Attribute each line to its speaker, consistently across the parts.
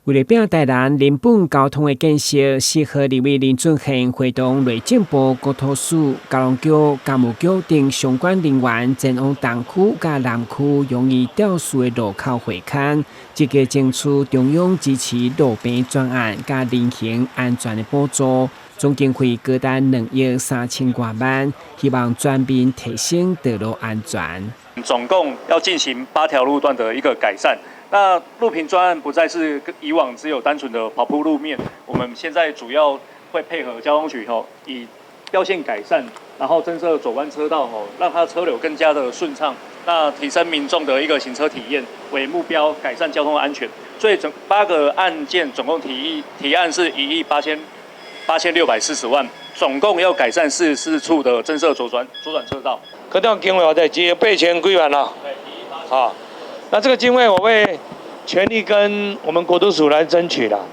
Speaker 1: 为了表台南人本交通的建设，适合立委林俊宪会同内政部、国土署、交通局、教务局等相关人员前往东区甲南区容易掉树的路口会勘，积极争取中央支持路边专案甲人行安全的补助，总经费高达2亿3000多万，希望全面提升道路安全。
Speaker 2: 总共要进行8条路段的一个改善。那路平专案不再是以往只有单纯的跑铺路面，我们现在主要会配合交通局以标线改善，然后增设左弯车道让它车流更加的顺畅，那提升民众的一个行车体验为目标，改善交通安全。所以8个案件总共提案是1亿8640万，总共要改善44处的增设左转车道。
Speaker 3: 这条经费我在只有8000几万了。对，1亿8。那这个经费我会全力跟我们国土署来争取了。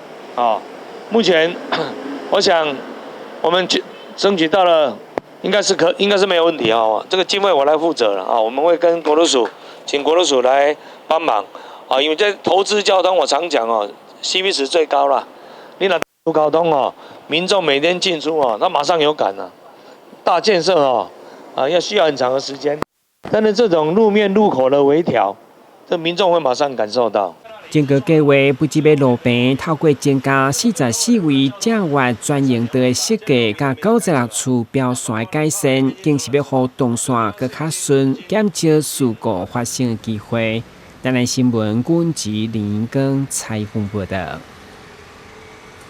Speaker 3: 目前我想我们争取到了，应该是没有问题这个经费我来负责了我们会跟国土署，请国土署来帮忙因为在投资交通，我常讲CP 值最高了。你那交通民众每天进出他马上有感了。大建设要需要很长的时间，但是这种路面路口的微调，这民众会马上感受到。
Speaker 1: 整个计划不只要路边透过增加44位正外专营道的设计，甲96处标线的改善，更是要让动线更较顺，减少事故发生的机会。台南新闻阮吉林跟采访报道。